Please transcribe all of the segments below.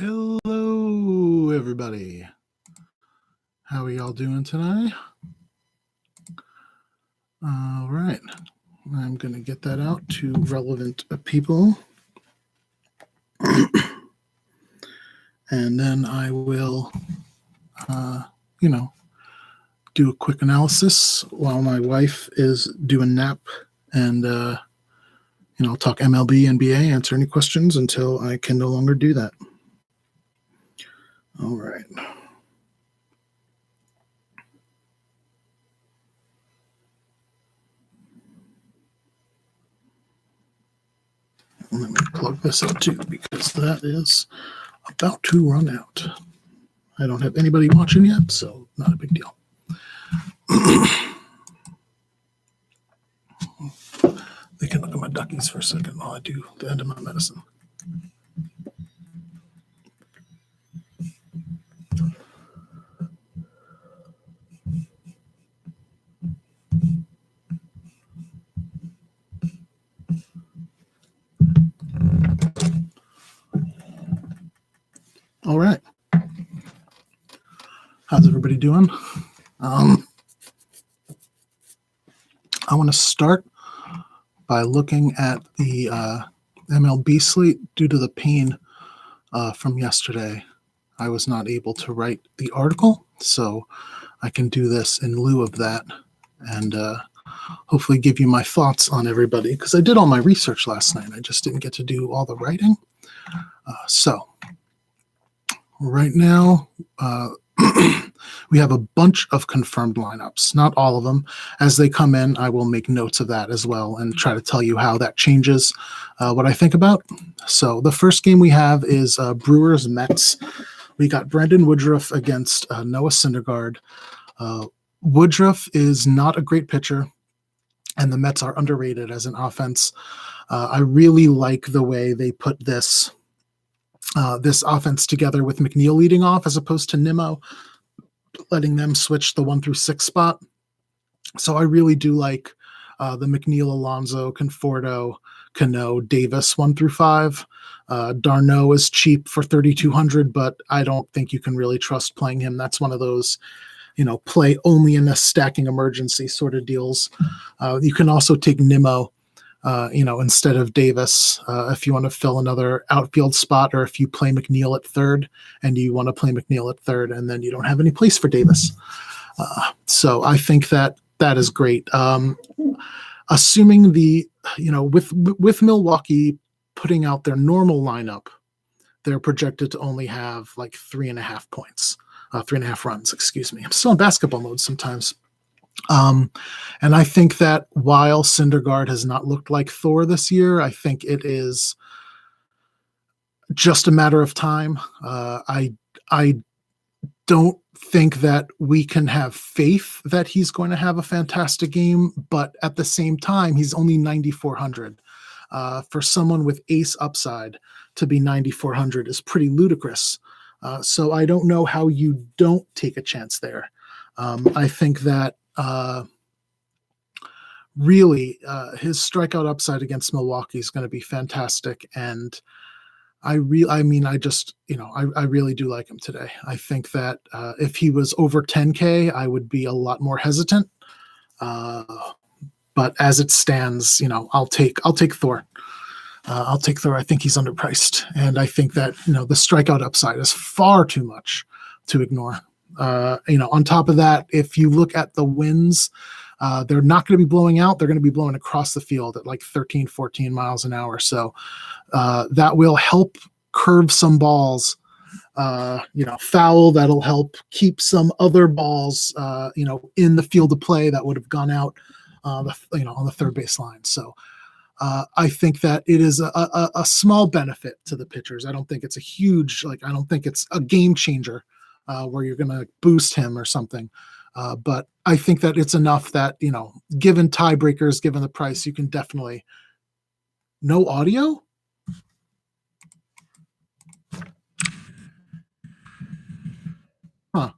Hello, everybody. How are y'all doing tonight? All right. I'm going to get that out to relevant people. And then I will, do a quick analysis while my wife is doing nap and, talk MLB, NBA, answer any questions until I can no longer do that. All right. Let me plug this up too, because that is about to run out. I don't have anybody watching yet, so not a big deal. They can look at my duckies for a second while I do the end of my medicine. All right. How's everybody doing? I want to start by looking at the MLB slate. Due to the pain from yesterday, I was not able to write the article, so I can do this in lieu of that and hopefully give you my thoughts on everybody, because I did all my research last night. I just didn't get to do all the writing. So right now, we have a bunch of confirmed lineups, not all of them. As they come in, I will make notes of that as well and try to tell you how that changes what I think about. So the first game we have is Brewers Mets. We got Brandon Woodruff against Noah Syndergaard. Woodruff is not a great pitcher, and the Mets are underrated as an offense. I really like the way they put this offense together with McNeil leading off as opposed to Nimmo, letting them switch the 1 through 6 spot. So I really do like the McNeil, Alonso, Conforto, Cano, Davis 1 through 5. Darno is cheap for $3,200, but I don't think you can really trust playing him. That's one of those, play only in a stacking emergency sort of deals. You can also take Nimmo, instead of Davis, if you want to fill another outfield spot, or if you play McNeil at third and you want to play McNeil at third and then you don't have any place for Davis. So I think that is great. Assuming with Milwaukee putting out their normal lineup, they're projected to only have like 3.5 points, 3.5 runs, excuse me. I'm still in basketball mode sometimes. And I think that while Syndergaard has not looked like Thor this year, I think it is just a matter of time. I don't think that we can have faith that he's going to have a fantastic game, but at the same time, he's only 9,400. For someone with ace upside to be 9,400 is pretty ludicrous. So I don't know how you don't take a chance there. I think that really his strikeout upside against Milwaukee is going to be fantastic. And I really do like him today. I think that if he was over 10K, I would be a lot more hesitant. But as it stands, I'll take Thor. I'll take Thor. I think he's underpriced. And I think that, the strikeout upside is far too much to ignore. On top of that, if you look at the winds, they're not going to be blowing out. They're going to be blowing across the field at like 13, 14 miles an hour. So that will help curve some balls, foul. That'll help keep some other balls, in the field of play that would have gone out, on the third base line. So I think that it is a small benefit to the pitchers. I don't think it's a huge, I don't think it's a game changer where you're going to boost him or something. But I think that it's enough that, given tiebreakers, given the price, you can definitely. No audio? Huh.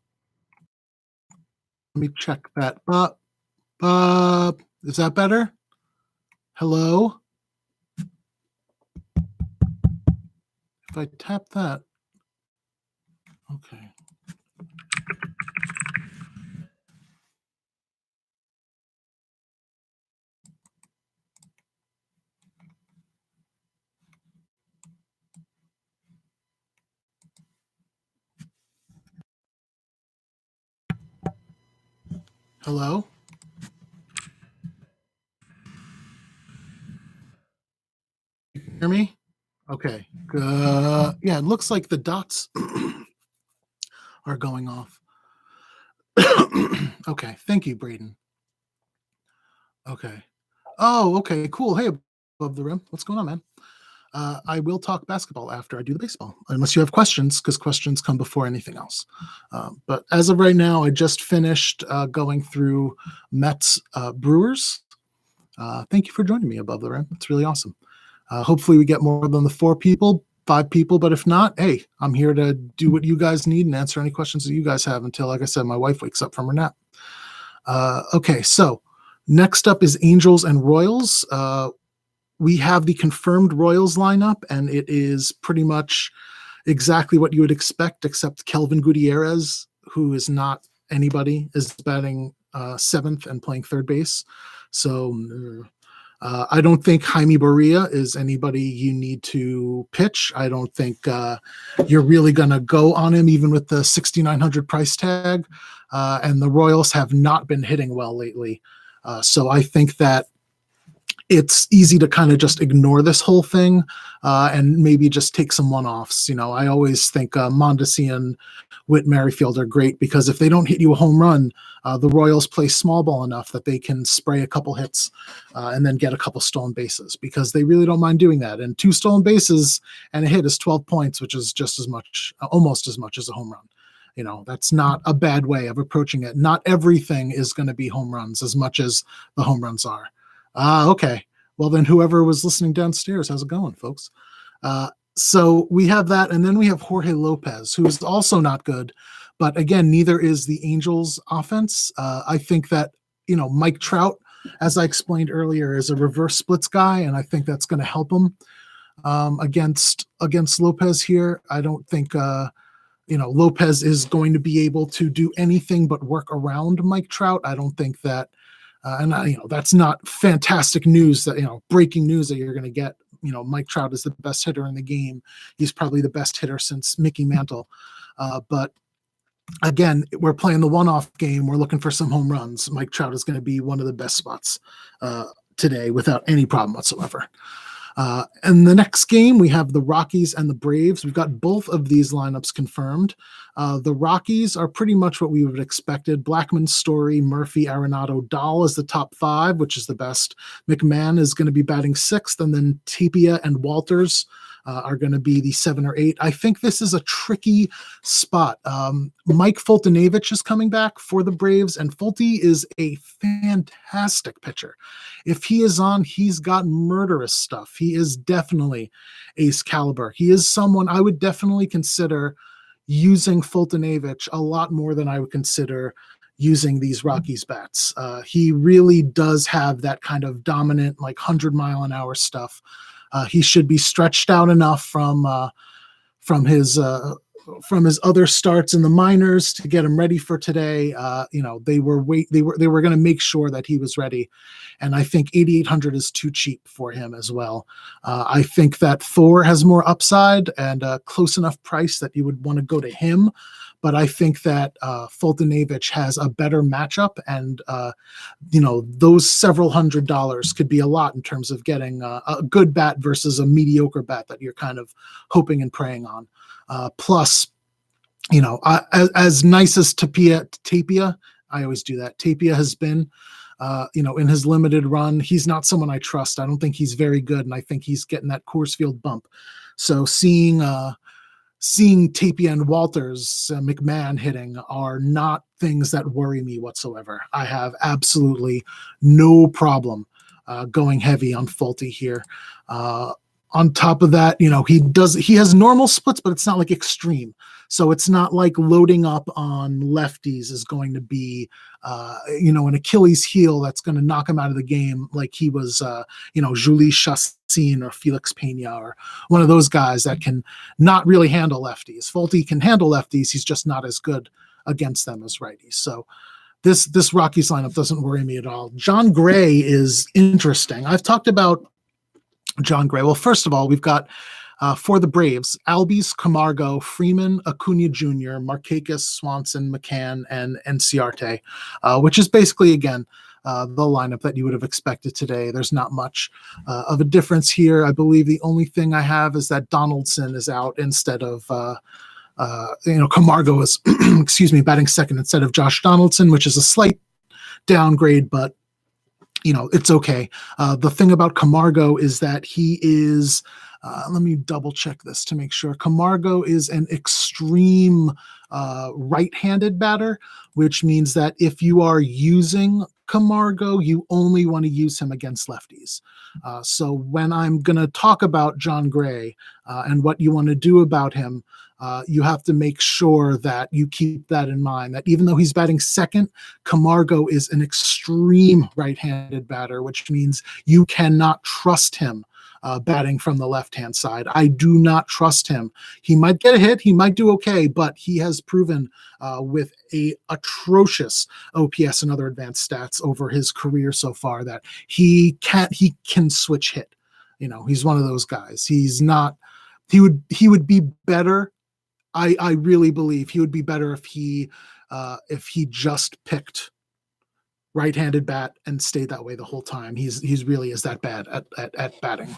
Let me check that. Is that better? Hello? If I tap that, Okay. Hello? You can hear me? Okay. Yeah, it looks like the dots are going off. Okay. Thank you, Braden. Okay. Oh, okay. Cool. Hey, above the rim. What's going on, man? I will talk basketball after I do the baseball, unless you have questions, because questions come before anything else. But as of right now, I just finished going through Mets Brewers. Thank you for joining me above the rim. It's really awesome. Hopefully, we get more than the 4 people, 5 people. But if not, hey, I'm here to do what you guys need and answer any questions that you guys have until, like I said, my wife wakes up from her nap. Okay, so next up is Angels and Royals. We have the confirmed Royals lineup, and it is pretty much exactly what you would expect, except Kelvin Gutierrez, who is not anybody, is batting seventh and playing third base. So I don't think Jaime Barria is anybody you need to pitch. I don't think you're really going to go on him, even with the 6,900 price tag. And the Royals have not been hitting well lately. So I think that it's easy to kind of just ignore this whole thing and maybe just take some one-offs. I always think Mondesi and Whit Merrifield are great because if they don't hit you a home run, the Royals play small ball enough that they can spray a couple hits and then get a couple stolen bases because they really don't mind doing that. And 2 stolen bases and a hit is 12 points, which is just as much, almost as much as a home run. That's not a bad way of approaching it. Not everything is going to be home runs as much as the home runs are. Okay. Well, then whoever was listening downstairs, how's it going, folks? So we have that, and then we have Jorge Lopez, who is also not good. But again, neither is the Angels' offense. I think that, Mike Trout, as I explained earlier, is a reverse splits guy, and I think that's going to help him against Lopez here. I don't think Lopez is going to be able to do anything but work around Mike Trout. I don't think that. That's not fantastic news that, breaking news that you're going to get. Mike Trout is the best hitter in the game. He's probably the best hitter since Mickey Mantle. But again, we're playing the one-off game. We're looking for some home runs. Mike Trout is going to be one of the best spots today without any problem whatsoever. And the next game, we have the Rockies and the Braves. We've got both of these lineups confirmed. The Rockies are pretty much what we would have expected. Blackman, Story, Murphy, Arenado, Dahl is the top 5, which is the best. McMahon is going to be batting 6th, and then Tapia and Walters are going to be the 7 or 8. I think this is a tricky spot. Mike Foltynewicz is coming back for the Braves, and Folty is a fantastic pitcher. If he is on, he's got murderous stuff. He is definitely ace caliber. He is someone I would definitely consider using Foltynewicz a lot more than I would consider using these Rockies bats. He really does have that kind of dominant, like 100-mile-an-hour stuff. He should be stretched out enough from his other starts in the minors to get him ready for today. They were going to make sure that he was ready, and I think 8,800 is too cheap for him as well. I think that Thor has more upside and a close enough price that you would want to go to him. But I think that Foltynewicz has a better matchup, and those several $100s could be a lot in terms of getting a good bat versus a mediocre bat that you're kind of hoping and praying on. Plus, as nice as Tapia, I always do that. Tapia has been, in his limited run, he's not someone I trust. I don't think he's very good, and I think he's getting that Coors Field bump. So seeing Tapia and Walters, McMahon hitting are not things that worry me whatsoever. I have absolutely no problem going heavy on Folty here. On top of that, he has normal splits, but it's not like extreme. So it's not like loading up on lefties is going to be, an Achilles heel that's going to knock him out of the game, like he was, Julie Chassin or Felix Pena or one of those guys that can not really handle lefties. Faulty can handle lefties. He's just not as good against them as righties. So this Rockies lineup doesn't worry me at all. John Gray is interesting. I've talked about John Gray. Well, first of all, we've got for the Braves, Albies, Camargo, Freeman, Acuna Jr., Markakis, Swanson, McCann, and Ciarte, which is basically, again, the lineup that you would have expected today. There's not much of a difference here. I believe the only thing I have is that Donaldson is out instead of Camargo is, batting second instead of Josh Donaldson, which is a slight downgrade, but it's okay. The thing about Camargo is that he is, let me double check this to make sure. Camargo is an extreme right-handed batter, which means that if you are using Camargo, you only want to use him against lefties. So when I'm going to talk about John Gray and what you want to do about him, you have to make sure that you keep that in mind, that even though he's batting second, Camargo is an extreme right-handed batter, which means you cannot trust him batting from the left-hand side. I do not trust him. He might get a hit, he might do okay, but he has proven with a atrocious OPS and other advanced stats over his career so far that he can switch hit. He's one of those guys. He would be better. I really believe he would be better if he just picked right-handed bat and stayed that way the whole time. He's really is that bad at batting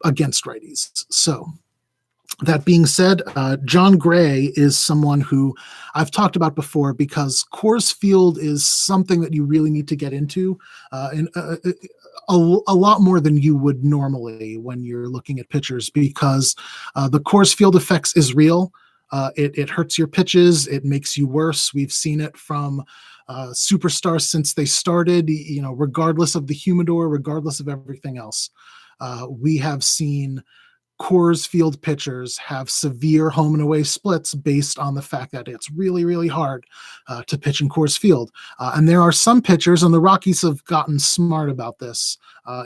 against righties. So that being said, John Gray is someone who I've talked about before because Coors Field is something that you really need to get into a lot more than you would normally when you're looking at pitchers, because the Coors Field effects is real. It hurts your pitches. It makes you worse. We've seen it from superstars since they started, regardless of the humidor, regardless of everything else. We have seen Coors Field pitchers have severe home and away splits based on the fact that it's really, really hard to pitch in Coors Field. And there are some pitchers, and the Rockies have gotten smart about this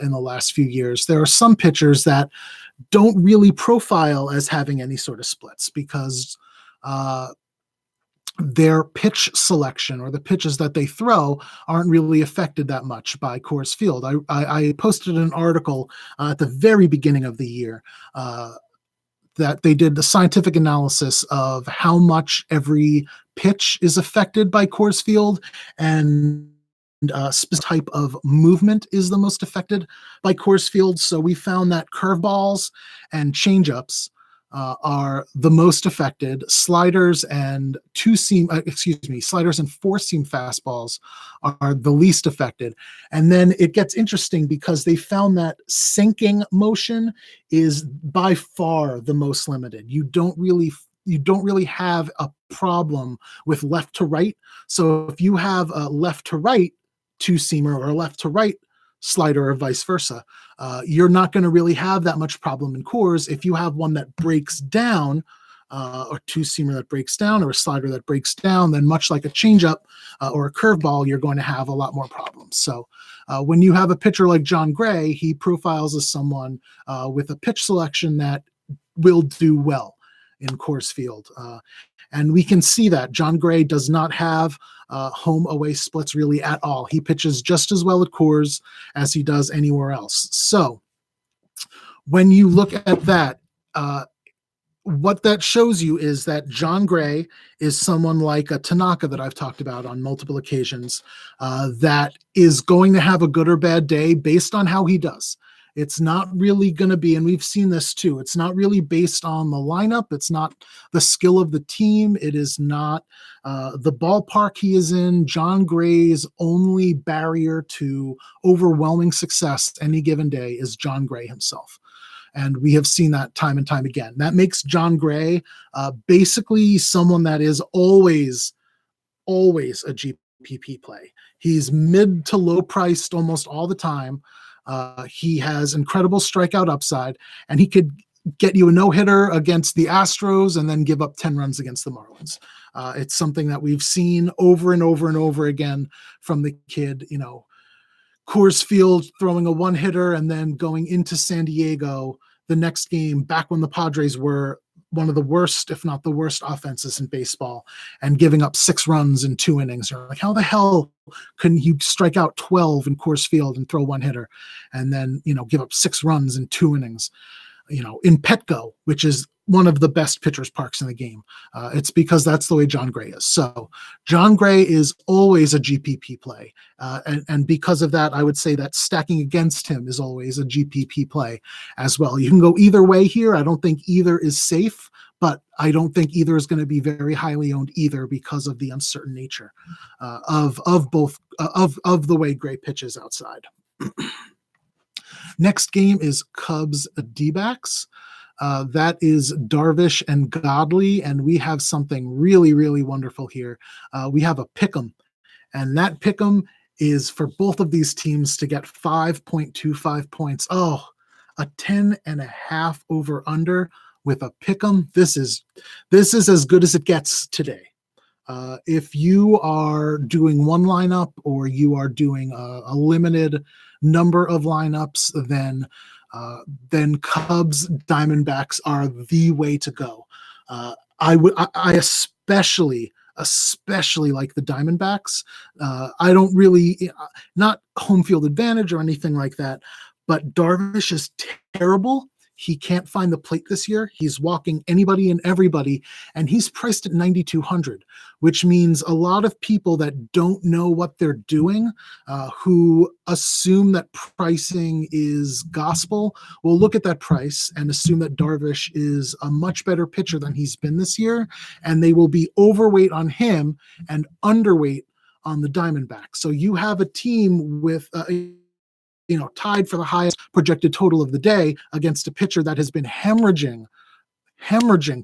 in the last few years. There are some pitchers that don't really profile as having any sort of splits because their pitch selection or the pitches that they throw aren't really affected that much by Coors Field. I posted an article at the very beginning of the year that they did the scientific analysis of how much every pitch is affected by Coors Field and specific type of movement is the most affected by Coors Field. So we found that curveballs and changeups are the most affected. Sliders and sliders and four-seam fastballs are the least affected. And then it gets interesting because they found that sinking motion is by far the most limited. You don't really have a problem with left to right. So if you have a left to right two-seamer or a left to right slider or vice versa, you're not going to really have that much problem in Coors. If you have one that breaks down, or two-seamer that breaks down, or a slider that breaks down, then much like a changeup or a curveball, you're going to have a lot more problems. So when you have a pitcher like John Gray, he profiles as someone with a pitch selection that will do well in Coors Field. And we can see that John Gray does not have home away splits really at all. He pitches just as well at Coors as he does anywhere else. So when you look at that, what that shows you is that John Gray is someone like a Tanaka that I've talked about on multiple occasions that is going to have a good or bad day based on how he does. It's not really going to be, and we've seen this too, it's not really based on the lineup. It's not the skill of the team. It is not the ballpark he is in. John Gray's only barrier to overwhelming success any given day is John Gray himself. And we have seen that time and time again. That makes John Gray basically someone that is always a GPP play. He's mid to low priced almost all the time. He has incredible strikeout upside, and he could get you a no-hitter against the Astros and then give up 10 runs against the Marlins. It's something that we've seen over and over and over again from the kid. Coors Field throwing a one-hitter and then going into San Diego the next game, back when the Padres were one of the worst, if not the worst, offenses in baseball, and giving up 6 runs in 2 innings. You're like, how the hell can you strike out 12 in Coors Field and throw one hitter and then, give up 6 runs in 2 innings? In Petco, which is one of the best pitchers parks in the game. It's because that's the way John Gray is. So John Gray is always a GPP play. And because of that, I would say that stacking against him is always a GPP play as well. You can go either way here. I don't think either is safe, but I don't think either is going to be very highly owned either because of the uncertain nature of both of the way Gray pitches outside. Next game is Cubs D-backs. That is Darvish and Godley, and we have something really, really wonderful here. We have a pick'em, and that pick'em is for both of these teams to get 5.25 points. Oh, a 10.5 over under with a pick'em. This is as good as it gets today. If you are doing one lineup or you are doing a limited number of lineups, then Cubs Diamondbacks are the way to go. I especially like the Diamondbacks. I don't really, not home field advantage or anything like that, but Darvish is terrible. He can't find the plate this year. He's walking anybody and everybody, and he's priced at 9,200, which means a lot of people that don't know what they're doing, who assume that pricing is gospel, will look at that price and assume that Darvish is a much better pitcher than he's been this year, and they will be overweight on him and underweight on the Diamondbacks. So you have a team with tied for the highest projected total of the day against a pitcher that has been hemorrhaging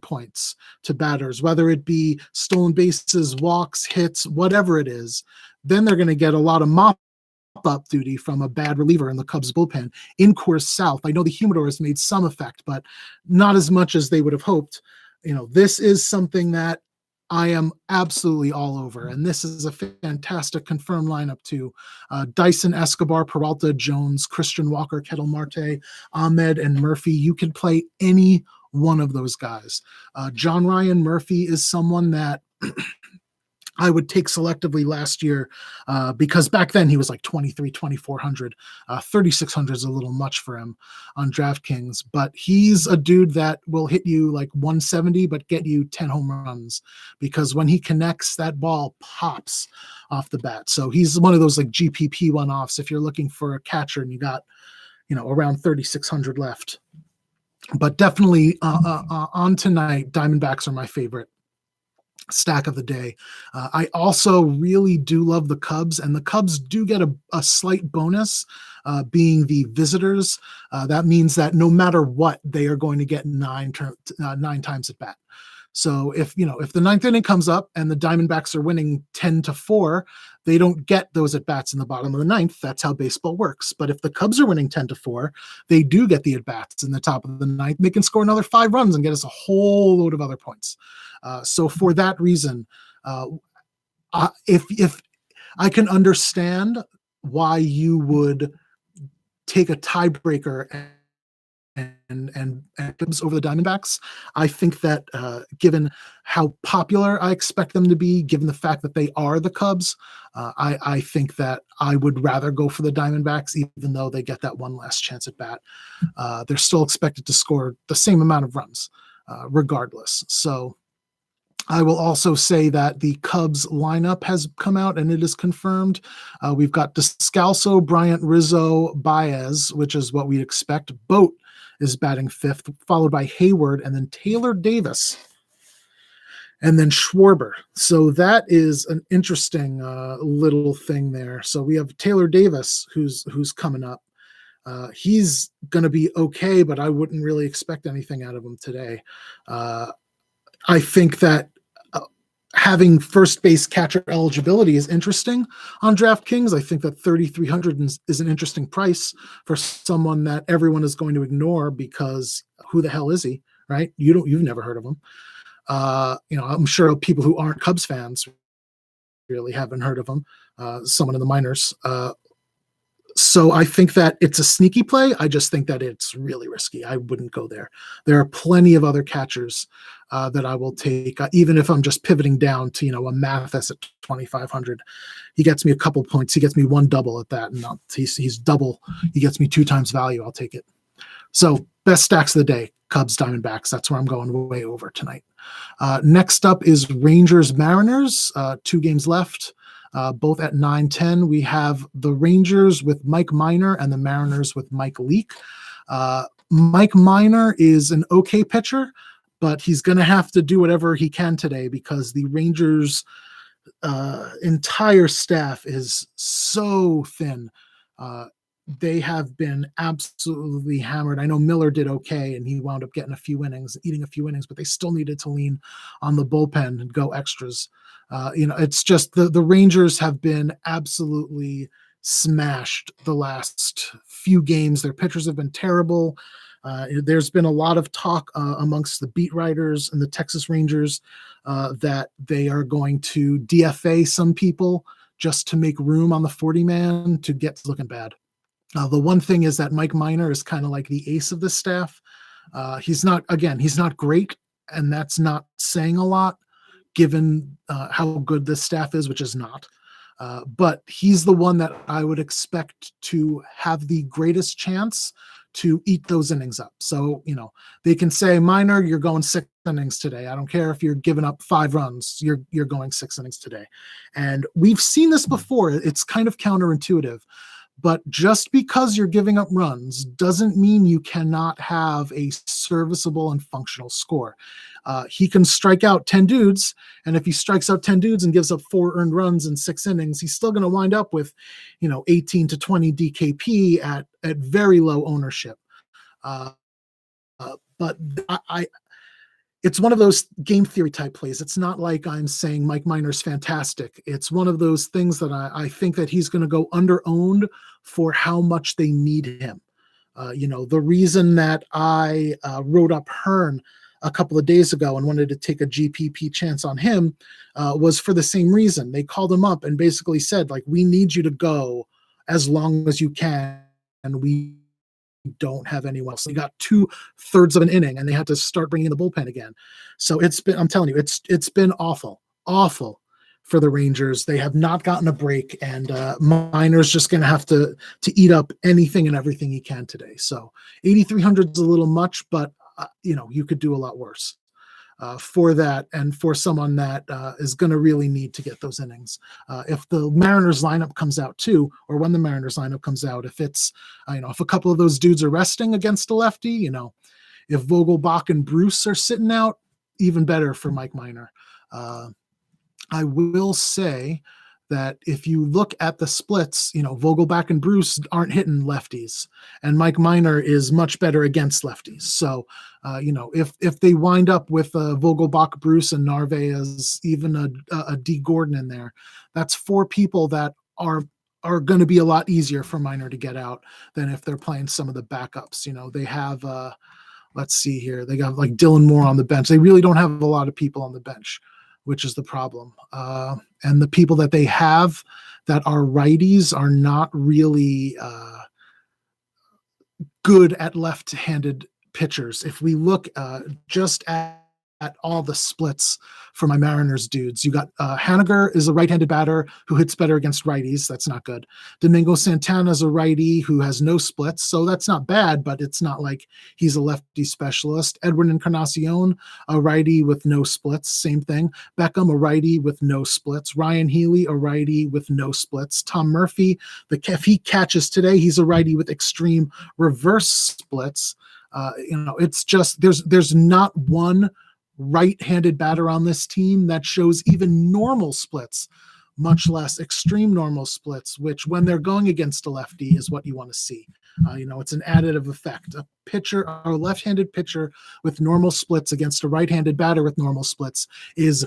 points to batters, whether it be stolen bases, walks, hits, whatever it is. Then they're going to get a lot of mop-up duty from a bad reliever in the Cubs bullpen in Coors South. I know the humidor has made some effect, but not as much as they would have hoped. This is something that I am absolutely all over, and this is a fantastic confirmed lineup too. Dyson, Escobar, Peralta, Jones, Christian Walker, Kettle Marte, Ahmed, and Murphy. You can play any one of those guys. John Ryan Murphy is someone that I would take selectively last year because back then he was like 2,400. 3,600 is a little much for him on DraftKings, but he's a dude that will hit you like 170 but get you 10 home runs because when he connects, that ball pops off the bat. So he's one of those like GPP one-offs if you're looking for a catcher and you got around 3,600 left. But definitely on tonight, Diamondbacks are my favorite stack of the day. I also really do love the Cubs, and the Cubs do get a slight bonus being the visitors. That means that no matter what, they are going to get 9 times at bat. So if the 9th inning comes up and the Diamondbacks are winning 10-4, they don't get those at bats in the bottom of the 9th. That's how baseball works. But if the Cubs are winning 10-4, they do get the at bats in the top of the 9th. They can score another 5 runs and get us a whole load of other points. So for that reason, if I can understand why you would take a tiebreaker and Cubs over the Diamondbacks. I think that given how popular I expect them to be, given the fact that they are the Cubs, I think that I would rather go for the Diamondbacks, even though they get that one last chance at bat. They're still expected to score the same amount of runs, regardless. So I will also say that the Cubs lineup has come out and it is confirmed. We've got Descalso, Bryant, Rizzo, Baez, which is what we expect. Boat is batting 5th, followed by Hayward, and then Taylor Davis, and then Schwarber. So that is an interesting little thing there. So we have Taylor Davis, who's coming up. He's going to be okay, but I wouldn't really expect anything out of him today. I think that having first base catcher eligibility is interesting on DraftKings. I think that 3,300 is an interesting price for someone that everyone is going to ignore because who the hell is he, right? You've never heard of him. I'm sure people who aren't Cubs fans really haven't heard of him. Someone in the minors. So I think that it's a sneaky play. I just think that it's really risky. I wouldn't go there. There are plenty of other catchers that I will take, even if I'm just pivoting down to, a Mathis at 2,500. He gets me a couple points. He gets me one double at that, and he's double. He gets me 2 times value. I'll take it. So best stacks of the day, Cubs, Diamondbacks. That's where I'm going way over tonight. Next up is Rangers, Mariners. 2 games left. Both at 9-10. We have the Rangers with Mike Minor and the Mariners with Mike Leake. Mike Minor is an okay pitcher, but he's going to have to do whatever he can today because the Rangers' entire staff is so thin. They have been absolutely hammered. I know Miller did okay, and he wound up getting eating a few innings, but they still needed to lean on the bullpen and go extras. It's just the Rangers have been absolutely smashed the last few games. Their pitchers have been terrible. There's been a lot of talk amongst the beat writers and the Texas Rangers that they are going to DFA some people just to make room on the 40-man to get looking bad. The one thing is that Mike Minor is kind of like the ace of the staff. He's not great, and that's not saying a lot given how good this staff is, which is not. But he's the one that I would expect to have the greatest chance to eat those innings up. So, they can say, Minor, you're going 6 innings today. I don't care if you're giving up 5 runs, you're going 6 innings today. And we've seen this before. It's kind of counterintuitive. But just because you're giving up runs doesn't mean you cannot have a serviceable and functional score. He can strike out 10 dudes, and if he strikes out 10 dudes and gives up 4 earned runs in 6 innings, he's still going to wind up with, 18 to 20 DKP at very low ownership. But it's one of those game theory type plays. It's not like I'm saying Mike Minor's fantastic. It's one of those things that I think that he's going to go under-owned for how much they need him. The reason that I wrote up Hearn a couple of days ago and wanted to take a GPP chance on him was for the same reason. They called him up and basically said, like, we need you to go as long as you can, and we don't have anyone else. They got 2/3 of an inning and they had to start bringing in the bullpen again. So I'm telling you, it's been awful for the Rangers. They have not gotten a break, and Minor's just going to have to eat up anything and everything he can today. So 8,300 is a little much, but you could do a lot worse for that, and for someone that is going to really need to get those innings. If the Mariners lineup comes out too, or when the Mariners lineup comes out, if it's, if a couple of those dudes are resting against a lefty, if Vogelbach and Bruce are sitting out, even better for Mike Minor. I will say that if you look at the splits, Vogelbach and Bruce aren't hitting lefties, and Mike Minor is much better against lefties. So, if they wind up with Vogelbach, Bruce, and Narvaez, even a D Gordon in there, that's 4 people that are going to be a lot easier for Minor to get out than if they're playing some of the backups. They have, let's see here, they got like Dylan Moore on the bench. They really don't have a lot of people on the bench, which is the problem. And the people that they have that are righties are not really good at left-handed pitchers. If we look just at all the splits for my Mariners dudes, you got Haniger is a right-handed batter who hits better against righties. That's not good. Domingo Santana is a righty who has no splits, so that's not bad, but it's not like he's a lefty specialist. Edwin Encarnacion, a righty with no splits, same thing. Beckham, a righty with no splits. Ryan Healy, a righty with no splits. Tom Murphy, if he catches today, he's a righty with extreme reverse splits. It's just there's not one right-handed batter on this team that shows even normal splits much less extreme normal splits, which when they're going against a lefty is what you want to see. It's an additive effect. A pitcher, a left-handed pitcher with normal splits against a right-handed batter with normal splits is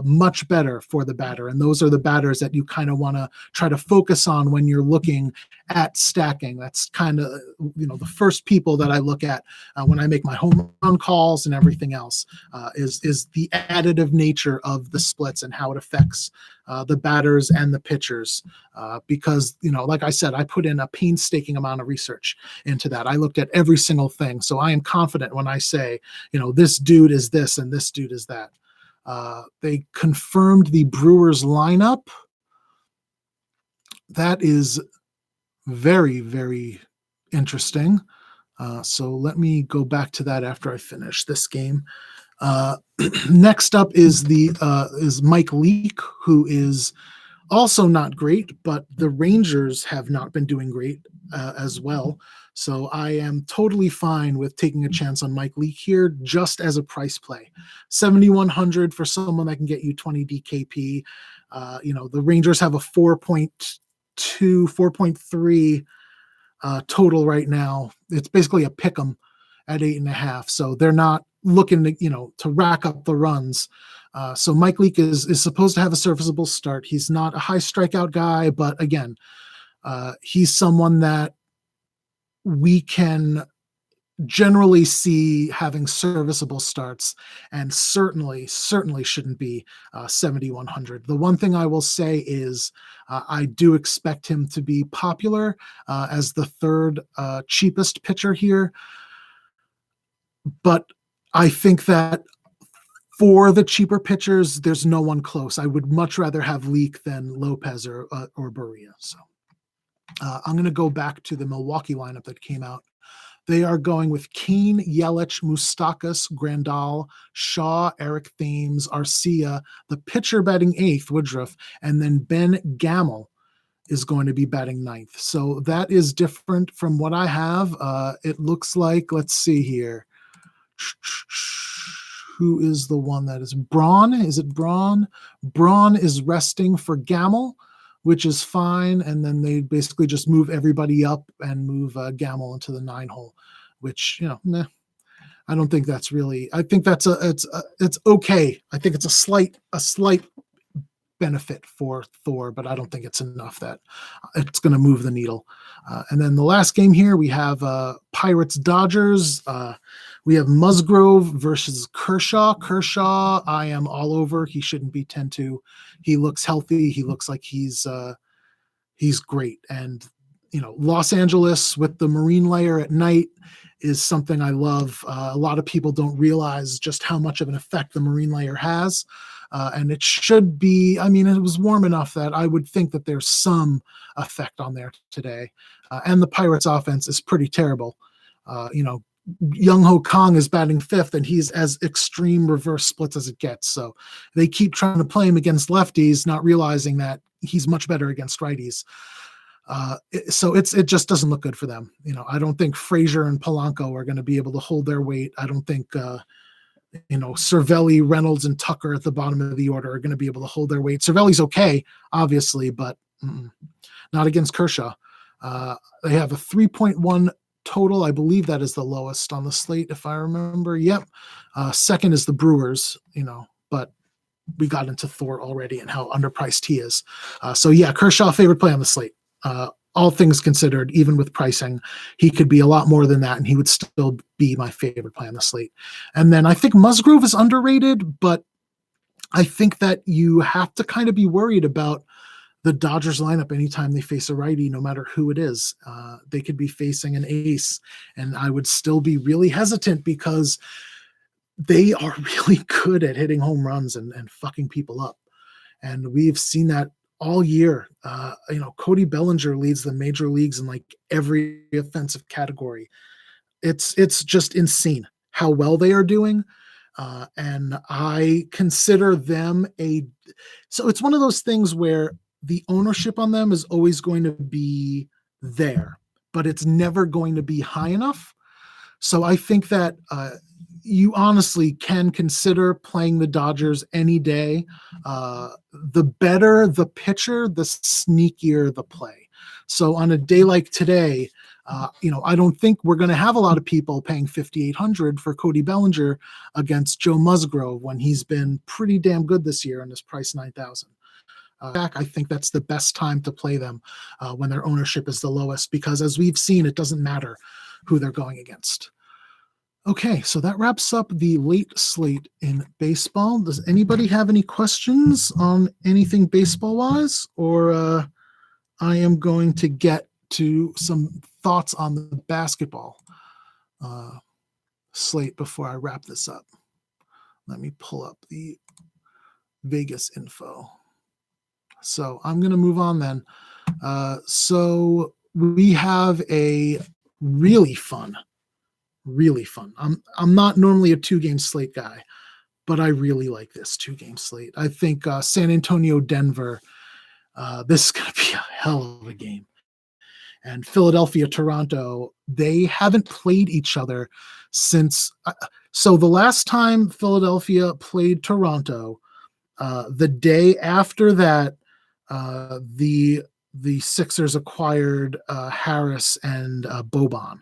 much better for the batter. And those are the batters that you kind of want to try to focus on when you're looking at stacking. That's kind of, the first people that I look at when I make my home run calls and everything else is the additive nature of the splits and how it affects the batters and the pitchers. Because, like I said, I put in a painstaking amount of research into that. I looked at every single thing. So I am confident when I say, this dude is this and this dude is that. They confirmed the Brewers lineup. That is very, very interesting. So let me go back to that after I finish this game. Next up is Mike Leake, who is also not great, but the Rangers have not been doing great as well. So I am totally fine with taking a chance on Mike Leake here just as a price play. 7,100 for someone that can get you 20 DKP. The Rangers have a 4.2, 4.3 total right now. It's basically a pick 'em at 8.5. So they're not looking to rack up the runs. So Mike Leake is supposed to have a serviceable start. He's not a high strikeout guy, but again, he's someone that we can generally see having serviceable starts, and certainly shouldn't be 7,100. The one thing I will say is I do expect him to be popular as the third cheapest pitcher here, but I think that for the cheaper pitchers, there's no one close. I would much rather have Leake than Lopez or Berea. So I'm going to go back to the Milwaukee lineup that came out. They are going with Kane, Yelich, Moustakas, Grandal, Shaw, Eric Thames, Arcia, the pitcher batting eighth, Woodruff, and then Ben Gamel is going to be batting ninth. So that is different from what I have. It looks like, let's see here. Who is the one that is Braun? Is it Braun? Braun is resting for Gamel, which is fine. And then they basically just move everybody up and move Gamel into the 9 hole, which, I don't think that's really, I think that's it's okay. I think it's a slight benefit for Thor, but I don't think it's enough that it's going to move the needle. And then the last game here, we have Pirates Dodgers. We have Musgrove versus Kershaw. Kershaw, I am all over. He shouldn't be 10-2. He looks healthy. He looks like he's great. And Los Angeles with the marine layer at night is something I love. A lot of people don't realize just how much of an effect the marine layer has. And it should be, it was warm enough that I would think that there's some effect on there today. And the Pirates offense is pretty terrible. Young Ho Kong is batting fifth, and he's as extreme reverse splits as it gets. So they keep trying to play him against lefties, not realizing that he's much better against righties. So it just doesn't look good for them. I don't think Frazier and Polanco are going to be able to hold their weight. I don't think Cervelli, Reynolds, and Tucker at the bottom of the order are going to be able to hold their weight. Cervelli's okay, obviously, but not against Kershaw. They have a 3.1 total. I believe that is the lowest on the slate, if I remember. Yep. Second is the Brewers, but we got into Thor already and how underpriced he is. So yeah, Kershaw, favorite play on the slate. All things considered, even with pricing, he could be a lot more than that, and he would still be my favorite play on the slate. And then I think Musgrove is underrated, but I think that you have to kind of be worried about the Dodgers lineup anytime they face a righty, no matter who it is. They could be facing an ace, and I would still be really hesitant because they are really good at hitting home runs and fucking people up. And we've seen that all year. Cody Bellinger leads the major leagues in like every offensive category. It's just insane how well they are doing. And I consider them so it's one of those things where the ownership on them is always going to be there, but it's never going to be high enough. So I think that you honestly can consider playing the Dodgers any day. The better the pitcher, the sneakier the play. So on a day like today, I don't think we're going to have a lot of people paying 5,800 for Cody Bellinger against Joe Musgrove when he's been pretty damn good this year and is priced 9,000. I think that's the best time to play them when their ownership is the lowest, because as we've seen, it doesn't matter who they're going against. Okay, so that wraps up the late slate in baseball. Does anybody have any questions on anything baseball-wise? Or I am going to get to some thoughts on the basketball slate before I wrap this up. Let me pull up the Vegas info. So I'm going to move on then. So we have a really fun. I'm not normally a 2-game slate guy, but I really like this 2-game slate. I think San Antonio, Denver, this is going to be a hell of a game. And Philadelphia, Toronto, they haven't played each other since. So the last time Philadelphia played Toronto, the day after that, the Sixers acquired Harris and Boban.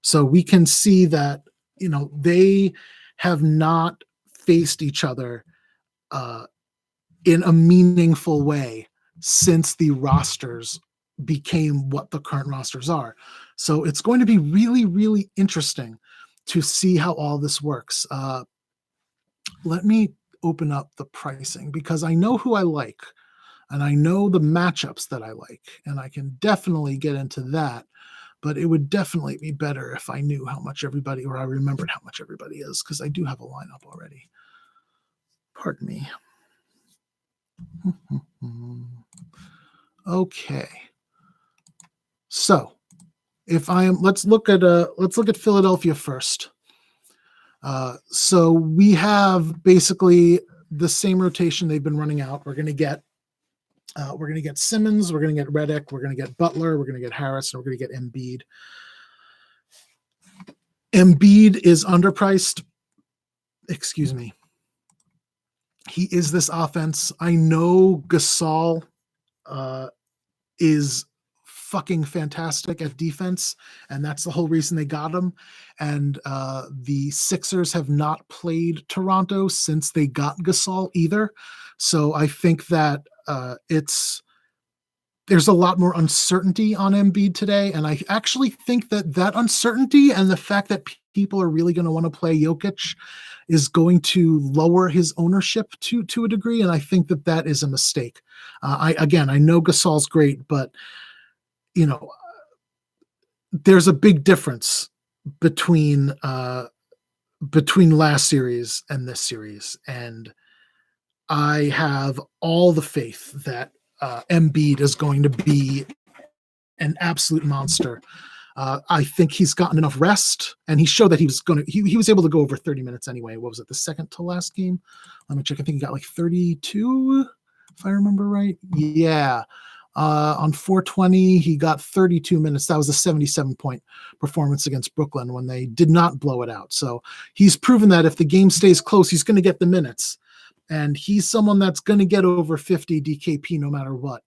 So we can see that, they have not faced each other in a meaningful way since the rosters became what the current rosters are. So it's going to be really, really interesting to see how all this works. Let me open up the pricing, because I know who I like and I know the matchups that I like, and I can definitely get into that. But it would definitely be better if I knew how much everybody, or I remembered how much everybody is, because I do have a lineup already. Pardon me. Okay. So let's look at Philadelphia first. So we have basically the same rotation they've been running out. We're going to get Simmons, we're going to get Redick, we're going to get Butler, we're going to get Harris, and we're going to get Embiid. Embiid is underpriced. Excuse me. He is this offense. I know Gasol is fucking fantastic at defense, and that's the whole reason they got him. And the Sixers have not played Toronto since they got Gasol either. So I think that there's a lot more uncertainty on Embiid today, and I actually think that uncertainty and the fact that people are really going to want to play Jokic is going to lower his ownership to a degree, and I think that is a mistake. I know Gasol's great, but there's a big difference between last series and this series, and I have all the faith that Embiid is going to be an absolute monster. I think he's gotten enough rest, and he showed that he was able to go over 30 minutes anyway. What was it, the second to last game? Let me check. I think he got like 32, if I remember right. Yeah. On 420, he got 32 minutes. That was a 77-point performance against Brooklyn when they did not blow it out. So he's proven that if the game stays close, he's going to get the minutes. And he's someone that's going to get over 50 DKP no matter what.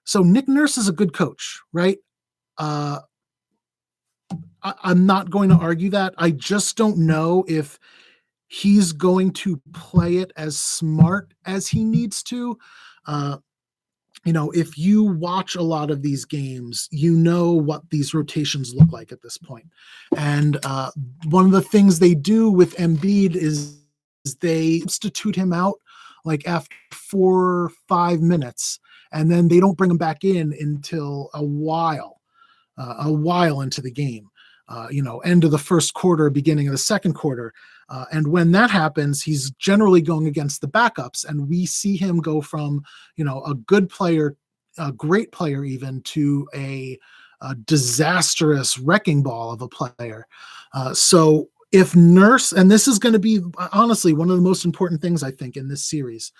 So Nick Nurse is a good coach, right? I'm not going to argue that. I just don't know if he's going to play it as smart as he needs to. If you watch a lot of these games, you know what these rotations look like at this point. And one of the things they do with Embiid is they substitute him out like after 4 or 5 minutes, and then they don't bring him back in until a while into the game, end of the first quarter, beginning of the second quarter. And when that happens, he's generally going against the backups, and we see him go from, a good player, a great player even, to a disastrous wrecking ball of a player. So if Nurse, and this is going to be honestly one of the most important things I think in this series,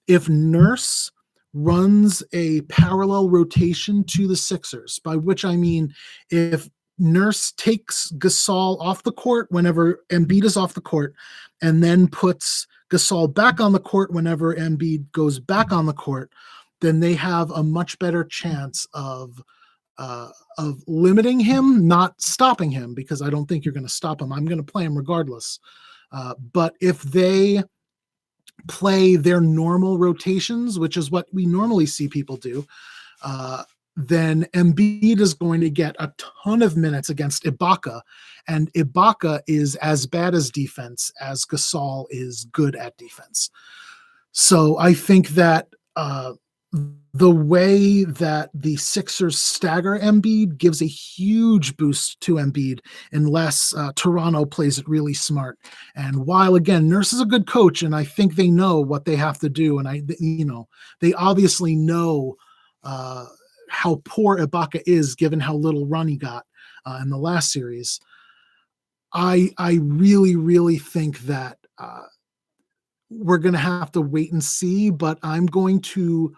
if Nurse runs a parallel rotation to the Sixers, by which I mean if Nurse takes Gasol off the court whenever Embiid is off the court, and then puts Gasol back on the court whenever Embiid goes back on the court, then they have a much better chance of limiting him, not stopping him, because I don't think you're going to stop him. I'm going to play him regardless. But if they play their normal rotations, which is what we normally see people do, then Embiid is going to get a ton of minutes against Ibaka, and Ibaka is as bad as defense as Gasol is good at defense. So I think that the way that the Sixers stagger Embiid gives a huge boost to Embiid unless Toronto plays it really smart. And while, again, Nurse is a good coach, and I think they know what they have to do, and they obviously know how poor Ibaka is given how little run he got in the last series. I really, really think that we're going to have to wait and see, but I'm going to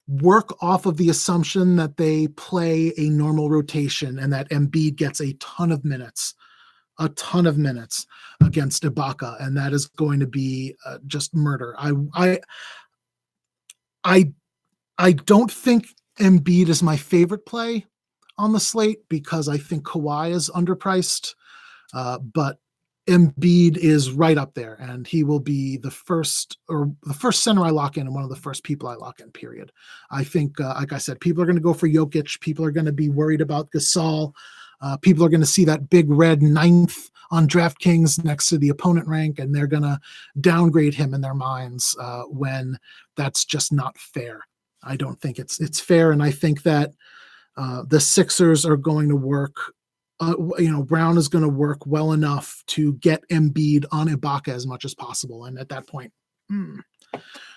work off of the assumption that they play a normal rotation and that Embiid gets a ton of minutes against Ibaka, and that is going to be just murder. I don't think Embiid is my favorite play on the slate because I think Kawhi is underpriced, but Embiid is right up there, and he will be the first center I lock in and one of the first people I lock in, period. I think, like I said, people are going to go for Jokic. People are going to be worried about Gasol. People are going to see that big red 9th on DraftKings next to the opponent rank, and they're going to downgrade him in their minds when that's just not fair. I don't think it's fair, and I think that the Sixers are going to work. Brown is going to work well enough to get Embiid on Ibaka as much as possible, and at that point,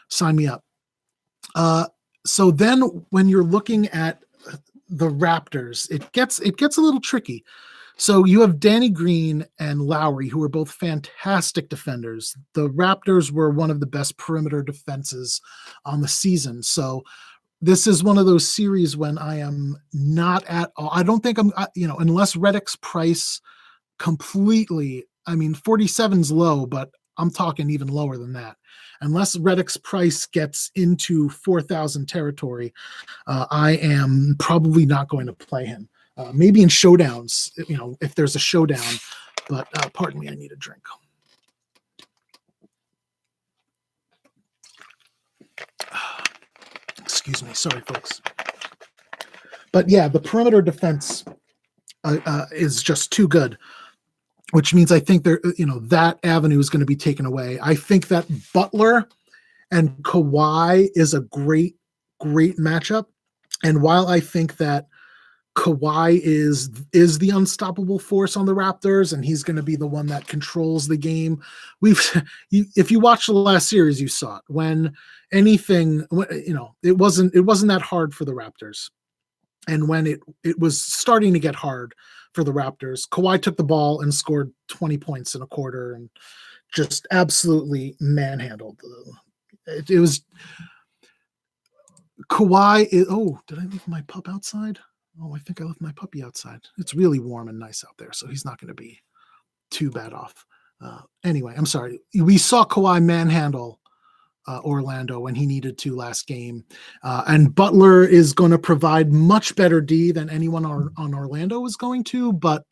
sign me up. So then, when you're looking at the Raptors, it gets a little tricky. So you have Danny Green and Lowry, who are both fantastic defenders. The Raptors were one of the best perimeter defenses on the season. So this is one of those series when I am not at all. I don't think unless Redick's price completely, 47's low, but I'm talking even lower than that. Unless Redick's price gets into 4,000 territory, I am probably not going to play him. Maybe in showdowns, if there's a showdown, but pardon me, I need a drink. Excuse me. Sorry, folks. But yeah, the perimeter defense is just too good, which means I think that avenue is going to be taken away. I think that Butler and Kawhi is a great, great matchup. And while I think that Kawhi is the unstoppable force on the Raptors, and he's going to be the one that controls the game. If you watched the last series, you saw it. When anything, it wasn't that hard for the Raptors, and when it was starting to get hard for the Raptors, Kawhi took the ball and scored 20 points in a quarter and just absolutely manhandled. It was Kawhi. Did I leave my pup outside? Oh, I think I left my puppy outside. It's really warm and nice out there, so he's not going to be too bad off. Anyway, I'm sorry. We saw Kawhi manhandle Orlando when he needed to last game. And Butler is going to provide much better D than anyone on Orlando was going to, but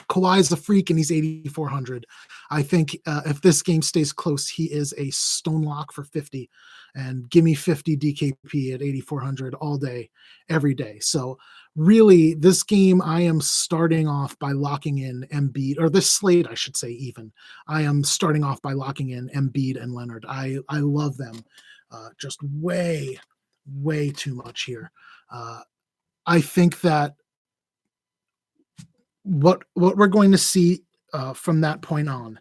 Kawhi is a freak and he's 8,400. I think if this game stays close, he is a stone lock for 50. And give me 50 DKP at 8,400 all day, every day. So really, this game, I am starting off by locking in Embiid, or this slate, I should say, even. I am starting off by locking in Embiid and Leonard. I love them just way, way too much here. I think that what we're going to see from that point on,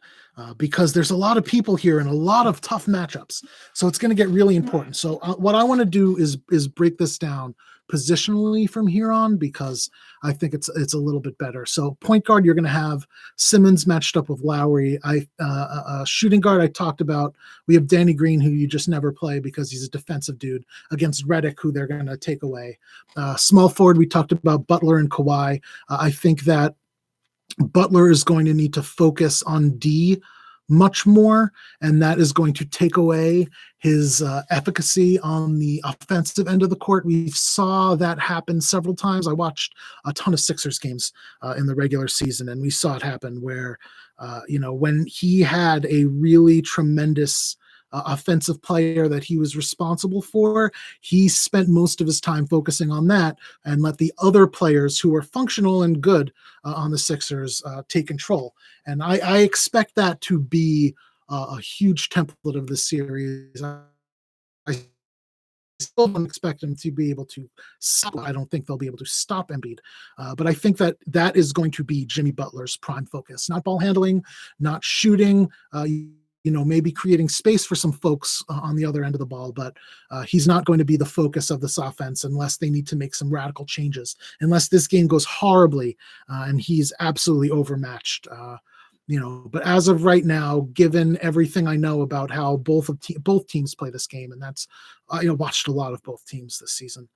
because there's a lot of people here and a lot of tough matchups. So it's going to get really important. So what I want to do is break this down positionally from here on, because I think it's a little bit better. So point guard, you're going to have Simmons matched up with Lowry. Shooting guard, I talked about. We have Danny Green, who you just never play because he's a defensive dude, against Redick, who they're going to take away. Small forward, we talked about Butler and Kawhi. I think that Butler is going to need to focus on D much more, and that is going to take away his efficacy on the offensive end of the court. We saw that happen several times. I watched a ton of Sixers games in the regular season, and we saw it happen where, when he had a really tremendous offensive player that he was responsible for, he spent most of his time focusing on that and let the other players who were functional and good on the Sixers take control. And I expect that to be a huge template of this series. I still don't expect them to be able to stop. I don't think they'll be able to stop Embiid. But I think that is going to be Jimmy Butler's prime focus. Not ball handling, not shooting, maybe creating space for some folks on the other end of the ball, but he's not going to be the focus of this offense unless they need to make some radical changes, unless this game goes horribly and he's absolutely overmatched. But as of right now, given everything I know about how both teams play this game, and that's watched a lot of both teams this season,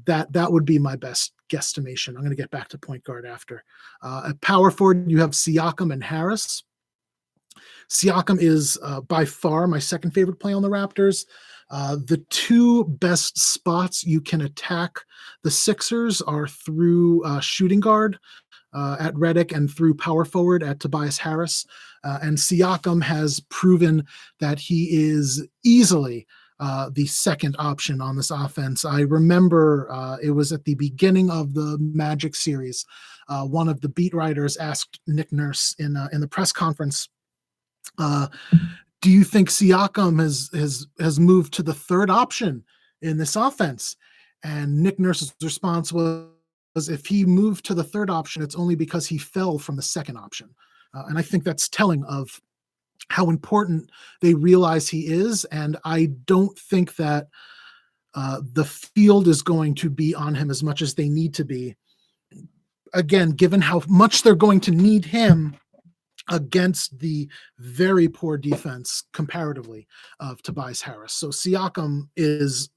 that would be my best guesstimation. I'm going to get back to point guard after. At power forward, you have Siakam and Harris. Siakam is by far my second favorite play on the Raptors. The two best spots you can attack the Sixers are through shooting guard at Redick and through power forward at Tobias Harris. And Siakam has proven that he is easily the second option on this offense. I remember it was at the beginning of the Magic series. One of the beat writers asked Nick Nurse in the press conference, do you think Siakam has moved to the third option in this offense? And Nick Nurse's response was, if he moved to the third option, it's only because he fell from the second option. And I think that's telling of how important they realize he is. And I don't think that the field is going to be on him as much as they need to be. Again, given how much they're going to need him against the very poor defense comparatively of Tobias Harris. So Siakam is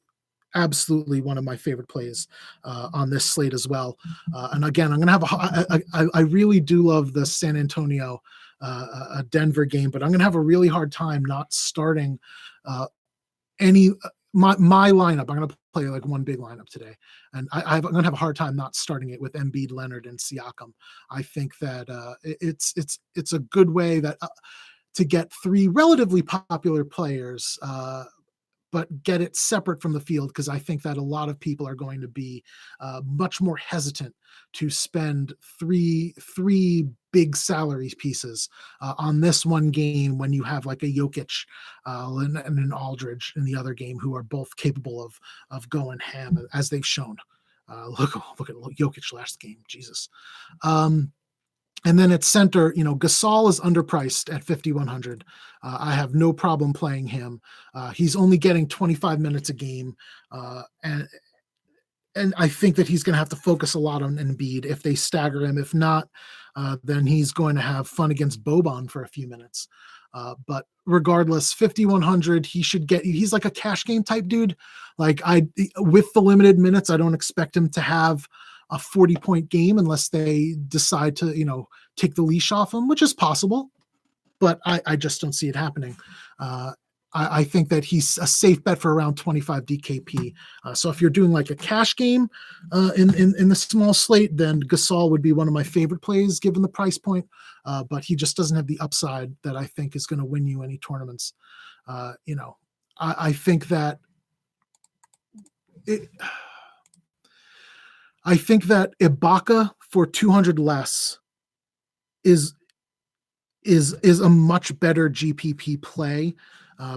absolutely one of my favorite plays on this slate as well. And again, I'm going to have I really do love the San Antonio Denver game, but I'm going to have a really hard time not starting my lineup. I'm going to play like one big lineup today, and I'm going to have a hard time not starting it with Embiid, Leonard, and Siakam. I think that it's a good way that to get three relatively popular players, but get it separate from the field, because I think that a lot of people are going to be much more hesitant to spend three big salary pieces on this one game when you have like a Jokic and an Aldridge in the other game, who are both capable of going ham as they've shown. Look at Jokic last game, Jesus. And then at center, Gasol is underpriced at 5,100. I have no problem playing him. He's only getting 25 minutes a game, and I think that he's going to have to focus a lot on Embiid if they stagger him. If not, then he's going to have fun against Boban for a few minutes. But regardless, 5,100, he's like a cash game type dude. Like with the limited minutes, I don't expect him to have a 40-point game unless they decide to, take the leash off him, which is possible, but I just don't see it happening. I think that he's a safe bet for around 25 DKP. So if you're doing like a cash game in the small slate, then Gasol would be one of my favorite plays given the price point, but he just doesn't have the upside that I think is going to win you any tournaments. I think that I think that Ibaka for 200 less is a much better GPP play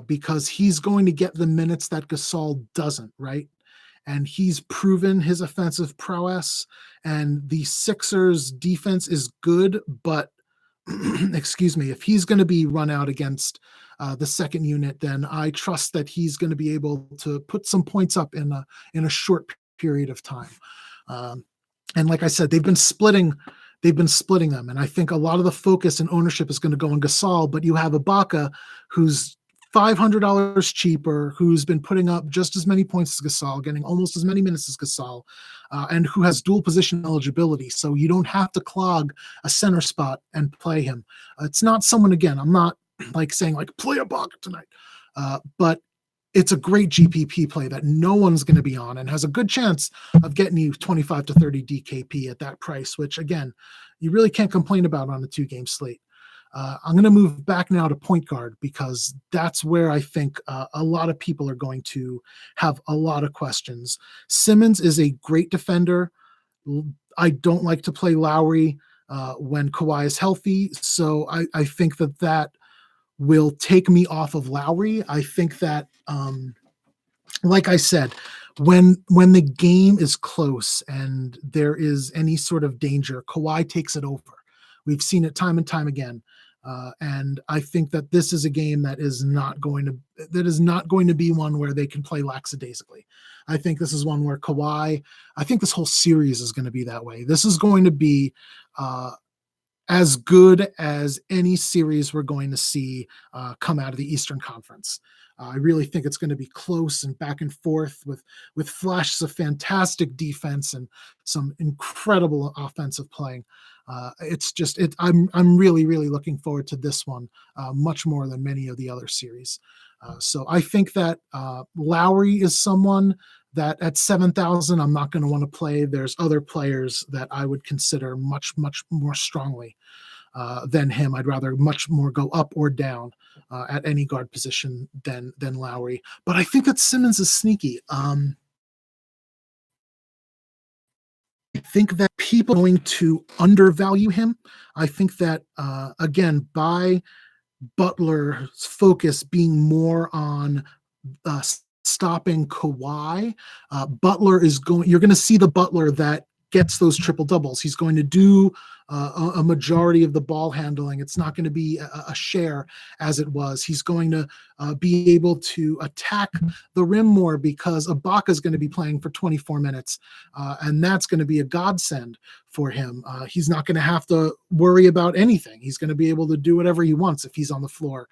because he's going to get the minutes that Gasol doesn't, right? And he's proven his offensive prowess, and the Sixers defense is good, but excuse me, if he's going to be run out against the second unit, then I trust that he's going to be able to put some points up in a short period of time. Um, and like I said, they've been splitting them, and I think a lot of the focus and ownership is going to go on Gasol. But you have Ibaka, who's $500 cheaper, who's been putting up just as many points as Gasol, getting almost as many minutes as Gasol, and who has dual position eligibility. So you don't have to clog a center spot and play him. It's not someone, again, I'm not like saying like play Ibaka tonight, but it's a great GPP play that no one's going to be on and has a good chance of getting you 25 to 30 DKP at that price, which again, you really can't complain about on a 2-game slate. I'm going to move back now to point guard because that's where I think a lot of people are going to have a lot of questions. Simmons is a great defender. I don't like to play Lowry when Kawhi is healthy, so I think that will take me off of Lowry. I think that, like I said, when the game is close and there is any sort of danger, Kawhi takes it over. We've seen it time and time again. And I think that this is a game that is not going to be one where they can play lackadaisically. I think this is one where Kawhi, I think this whole series is going to be that way. This is going to be as good as any series we're going to see come out of the Eastern Conference. I really think it's going to be close and back and forth with flashes of fantastic defense and some incredible offensive playing. I'm really, really looking forward to this one much more than many of the other series. So I think that Lowry is someone that at 7,000, I'm not going to want to play. There's other players that I would consider much, much more strongly than him. I'd rather much more go up or down at any guard position than Lowry. But I think that Simmons is sneaky. I think that people are going to undervalue him. I think that, again, by Butler's focus being more on stopping Kawhi, you're going to see the Butler that gets those triple doubles. He's going to do a majority of the ball handling. It's not going to be a share as it was. He's going to be able to attack the rim more because Ibaka is going to be playing for 24 minutes, and that's going to be a godsend for him. He's not going to have to worry about anything. He's going to be able to do whatever he wants if he's on the floor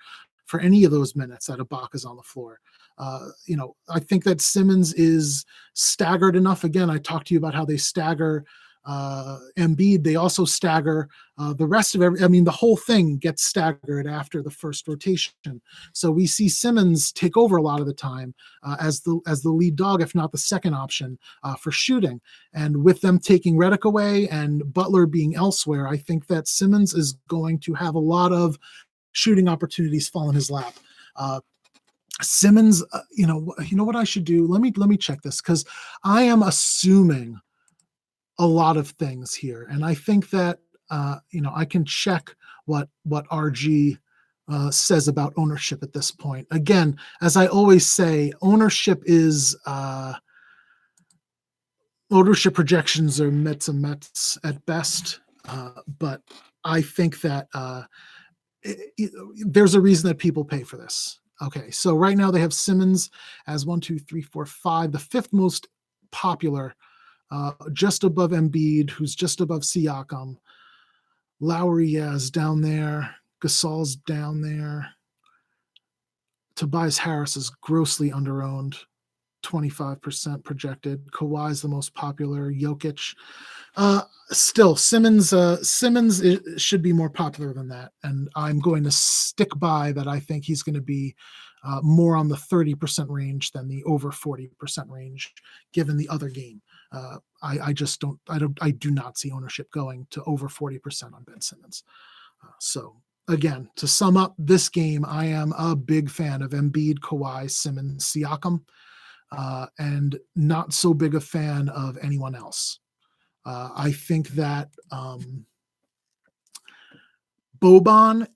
for any of those minutes that Ibaka's on the floor. I think that Simmons is staggered enough. Again, I talked to you about how they stagger Embiid. They also stagger the rest of the whole thing gets staggered after the first rotation. So we see Simmons take over a lot of the time as the lead dog, if not the second option for shooting. And with them taking Redick away and Butler being elsewhere, I think that Simmons is going to have a lot of shooting opportunities fall in his lap. Simmons, you know what I should do? Let me check this because I am assuming a lot of things here, and I think that I can check what RG says about ownership at this point. Again, as I always say, ownership projections are Mets and Mets at best, but I think that there's a reason that people pay for this. Okay, so right now they have Simmons as 1, 2, 3, 4, 5, the fifth most popular, just above Embiid, who's just above Siakam. Lowry is down there. Gasol's down there. Tobias Harris is grossly underowned, 25% projected. Kawhi's the most popular. Jokic. Still, Simmons should be more popular than that, and I'm going to stick by that. I think he's going to be more on the 30% range than the over 40% range, given the other game. I do not see ownership going to over 40% on Ben Simmons. So again, to sum up this game, I am a big fan of Embiid, Kawhi, Simmons, Siakam, and not so big a fan of anyone else. I think that Boban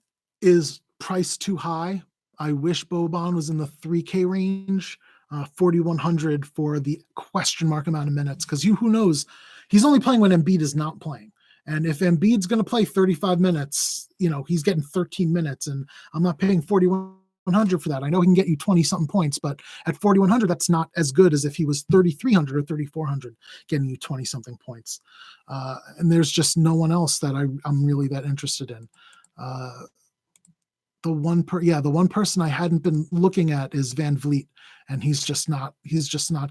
is priced too high. I wish Boban was in the 3K range, 4,100 for the question mark amount of minutes, because who knows? He's only playing when Embiid is not playing. And if Embiid's going to play 35 minutes, he's getting 13 minutes, and I'm not paying 4,100 for that. I know he can get you 20 something points, but at 4,100, that's not as good as if he was 3,300 or 3,400 getting you 20 something points. And there's just no one else that I'm really that interested in. The one person I hadn't been looking at is Van Vliet, and he's just not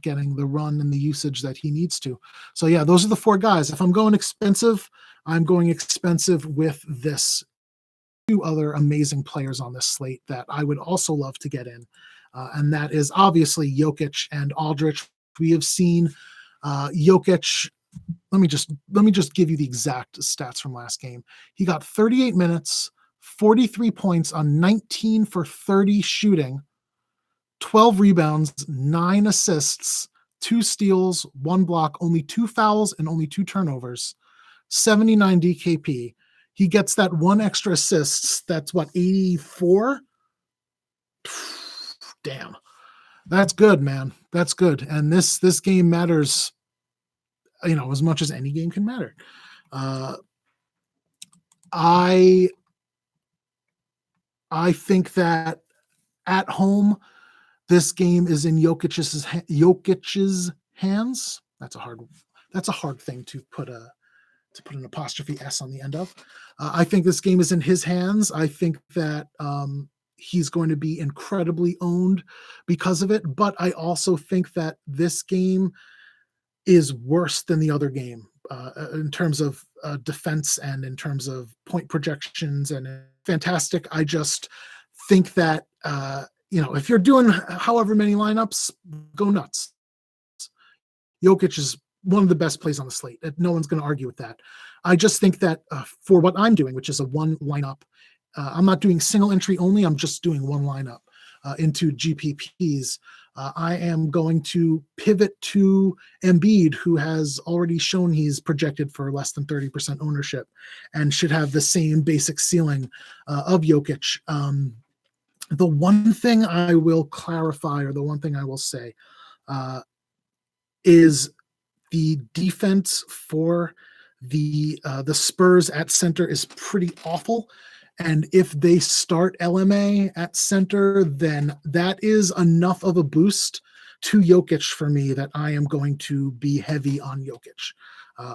getting the run and the usage that he needs to. So yeah, those are the four guys. If I'm going expensive, I'm going expensive with this two other amazing players on this slate that I would also love to get in. And that is obviously Jokic and Aldridge. We have seen Jokic. Let me just give you the exact stats from last game. He got 38 minutes, 43 points on 19 for 30 shooting, 12 rebounds, 9 assists, 2 steals, 1 block, only 2 fouls, and only 2 turnovers, 79 DKP. He gets that 1 extra assists. That's what, 84? Damn. That's good, man. That's good. And this game matters, as much as any game can matter. I think that at home, this game is in Jokic's hands. That's a hard thing to put an apostrophe S on the end of. I think this game is in his hands. I think that he's going to be incredibly owned because of it. But I also think that this game is worse than the other game in terms of defense and in terms of point projections, and fantastic. I just think that, if you're doing however many lineups, go nuts. Jokic is one of the best plays on the slate. No one's going to argue with that. I just think that for what I'm doing, which is a one lineup, I'm not doing single entry only. I'm just doing one lineup into GPPs. I am going to pivot to Embiid, who has already shown he's projected for less than 30% ownership and should have the same basic ceiling of Jokic. The one thing I will clarify, or the one thing I will say, is the defense for the Spurs at center is pretty awful. And if they start LMA at center, then that is enough of a boost to Jokic for me that I am going to be heavy on Jokic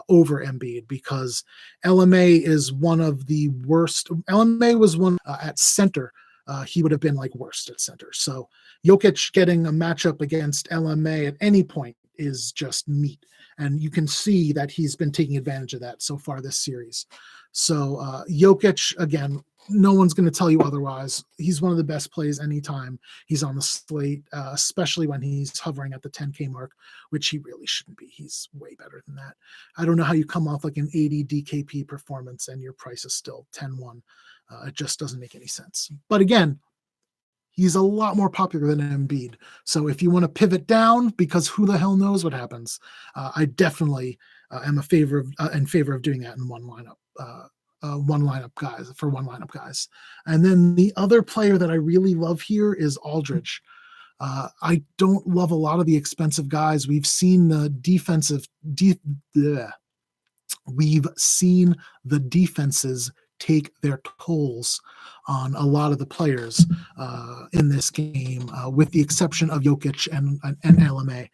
over Embiid, because LMA is one of the worst. LMA was one at center. He would have been like worst at center. So Jokic getting a matchup against LMA at any point is just meat. And you can see that he's been taking advantage of that so far this series. So Jokic, again, no one's going to tell you otherwise. He's one of the best plays anytime he's on the slate, especially when he's hovering at the 10K mark, which he really shouldn't be. He's way better than that. I don't know how you come off like an 80 DKP performance and your price is still 10-1. It just doesn't make any sense. But again, he's a lot more popular than Embiid. So if you want to pivot down, because who the hell knows what happens, I definitely am in favor of doing that in one lineup guys. And then the other player that I really love here is Aldridge. I don't love a lot of the expensive guys. We've seen the defenses take their tolls on a lot of the players in this game, with the exception of Jokic and LMA.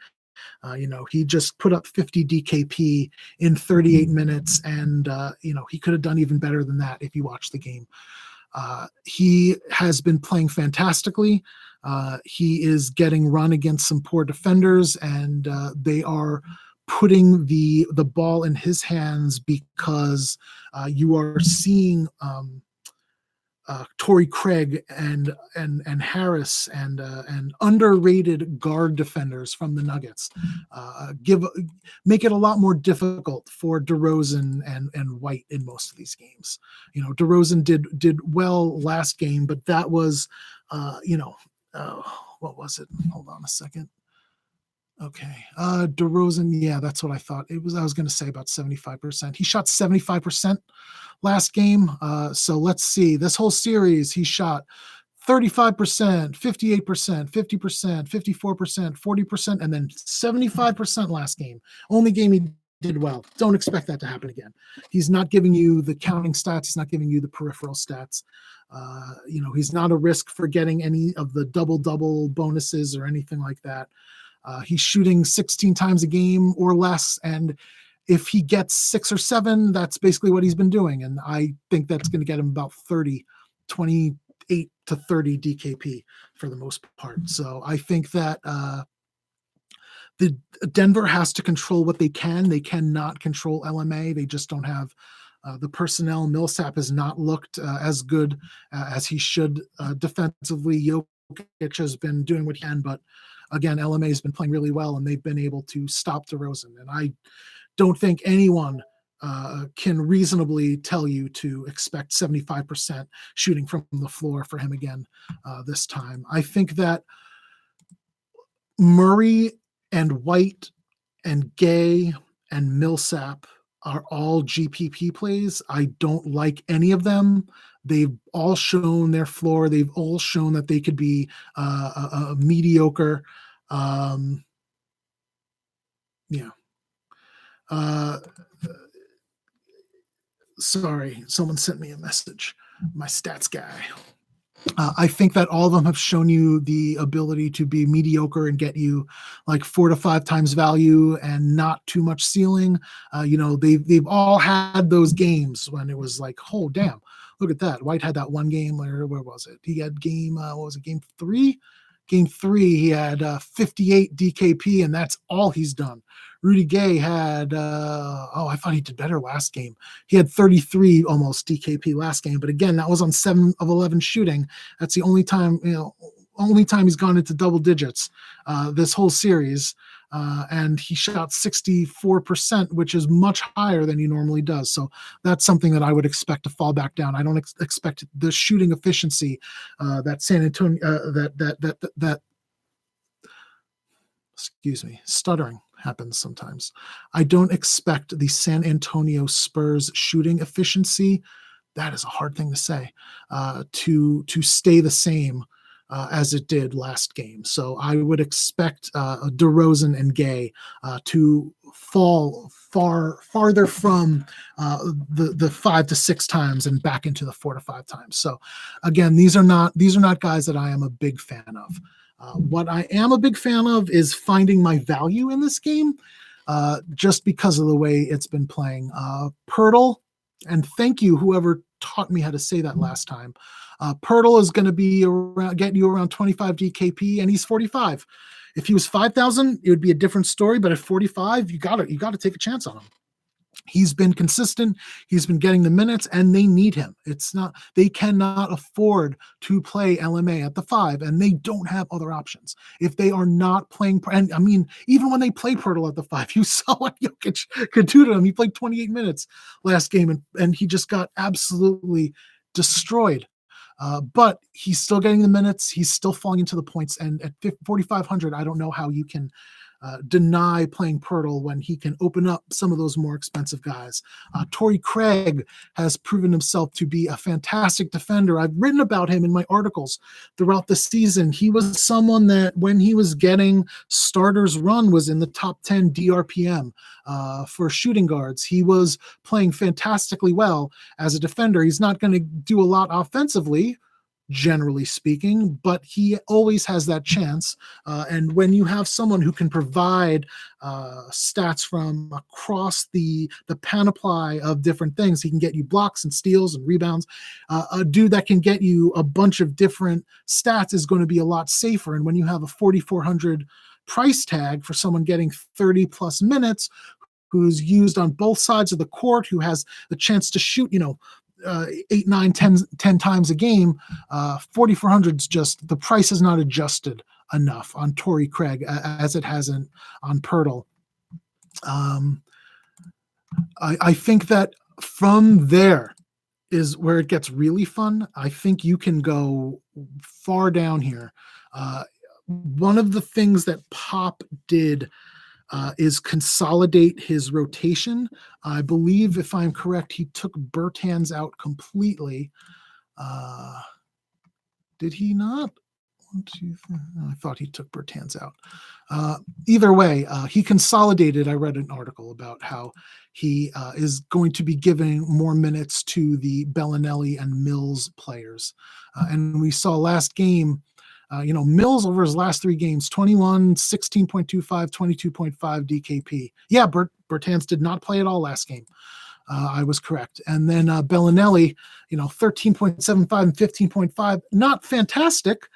He just put up 50 DKP in 38 minutes, and he could have done even better than that if you watch the game. He has been playing fantastically. He is getting run against some poor defenders, and they are putting the ball in his hands because you are seeing Torrey Craig and Harris and underrated guard defenders from the Nuggets make it a lot more difficult for DeRozan and White in most of these games. DeRozan did well last game, but that was what was it? Hold on a second. Okay. DeRozan, yeah, that's what I thought. I was going to say about 75%. He shot 75% last game. So let's see. This whole series, he shot 35%, 58%, 50%, 54%, 40%, and then 75% last game. Only game he did well. Don't expect that to happen again. He's not giving you the counting stats. He's not giving you the peripheral stats. He's not a risk for getting any of the double bonuses or anything like that. He's shooting 16 times a game or less, and if he gets 6 or 7, that's basically what he's been doing. And I think that's going to get him about 28 to 30 DKP for the most part. So I think that the Denver has to control what they can. They cannot control LMA. They just don't have the personnel. Millsap has not looked as good as he should defensively. Jokic has been doing what he can, but again, LMA has been playing really well, and they've been able to stop DeRozan. And I don't think anyone can reasonably tell you to expect 75% shooting from the floor for him again this time. I think that Murray and White and Gay and Millsap are all GPP plays. I don't like any of them. They've all shown their floor. They've all shown that they could be a mediocre. Sorry, someone sent me a message. My stats guy. I think that all of them have shown you the ability to be mediocre and get you like 4 to 5 times value and not too much ceiling. They've all had those games when it was like, oh damn, look at that. White had that one game where was it? He had game 3? Game 3, he had 58 DKP, and that's all he's done. Rudy Gay had, I thought he did better last game. He had 33 almost DKP last game, but again, that was on 7 of 11 shooting. That's the only time he's gone into double digits this whole series. And he shot 64%, which is much higher than he normally does. So that's something that I would expect to fall back down. I don't expect the shooting efficiency that San Antonio, stuttering happens sometimes. I don't expect the San Antonio Spurs shooting efficiency, that is a hard thing to say, to stay the same as it did last game. So I would expect DeRozan and Gay to fall farther from the 5 to 6 times and back into the 4 to 5 times. So again, these are not guys that I am a big fan of. What I am a big fan of is finding my value in this game, just because of the way it's been playing. Pirtle, and thank you whoever taught me how to say that last time. Pirtle is going to be getting you around 25 DKP, and he's 45. If he was 5,000, it would be a different story. But at 45, you got to take a chance on him. He's been consistent. He's been getting the minutes, and they need him. They cannot afford to play LMA at the 5, and they don't have other options. If they are not playing, and I mean, even when they play Pirtle at the 5, you saw what Jokic could do to him. He played 28 minutes last game, and he just got absolutely destroyed. But he's still getting the minutes. He's still falling into the points. And at 4,500, I don't know how you can deny playing Pirtle when he can open up some of those more expensive guys. Torrey Craig has proven himself to be a fantastic defender. I've written about him in my articles throughout the season. He was someone that when he was getting starters run was in the top 10 DRPM for shooting guards. He was playing fantastically well as a defender. He's not going to do a lot offensively, generally speaking, but he always has that chance. And when you have someone who can provide stats from across the panoply of different things, he can get you blocks and steals and rebounds. A dude that can get you a bunch of different stats is going to be a lot safer. And when you have a 4,400 price tag for someone getting 30 plus minutes, who's used on both sides of the court, who has the chance to shoot, 8, 9, 10 times a game, 4,400 is just, the price is not adjusted enough on Torrey Craig as it hasn't on Pirtle. I think that from there is where it gets really fun. I think you can go far down here. One of the things that Pop did is consolidate his rotation. I believe, if I'm correct, he took Bertans out completely. Did he not? I thought he took Bertans out. Either way, he consolidated. I read an article about how he is going to be giving more minutes to the Bellinelli and Mills players. And we saw last game, Mills over his last 3 games, 21, 16.25, 22.5 DKP. Yeah, Bertans did not play at all last game. I was correct. And then Bellinelli, 13.75 and 15.5. Not fantastic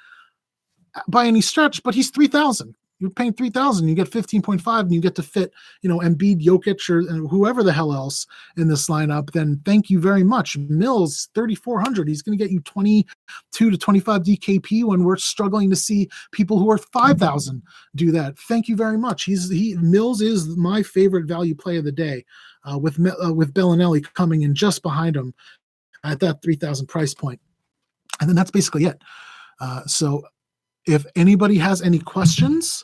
by any stretch, but he's 3,000. You're paying 3,000. You get 15.5, and you get to fit, Embiid, Jokic, or whoever the hell else in this lineup. Then thank you very much. Mills, 3,400. He's going to get you 22 to 25 DKP when we're struggling to see people who are 5,000 do that. Thank you very much. Mills is my favorite value play of the day, with Bellinelli coming in just behind him at that 3,000 price point. And then that's basically it. So if anybody has any questions,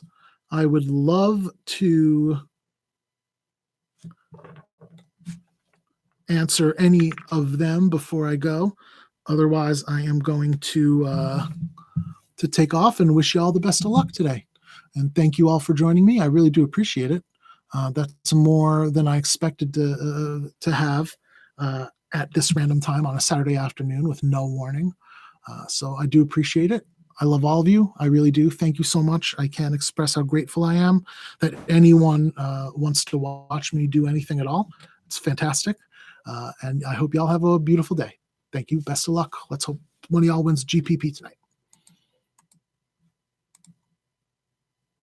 I would love to answer any of them before I go. Otherwise, I am going to take off and wish you all the best of luck today. And thank you all for joining me. I really do appreciate it. That's more than I expected to have at this random time on a Saturday afternoon with no warning. So I do appreciate it. I love all of you. I really do. Thank you so much. I can't express how grateful I am that anyone wants to watch me do anything at all. It's fantastic. And I hope y'all have a beautiful day. Thank you. Best of luck. Let's hope one of y'all wins GPP tonight.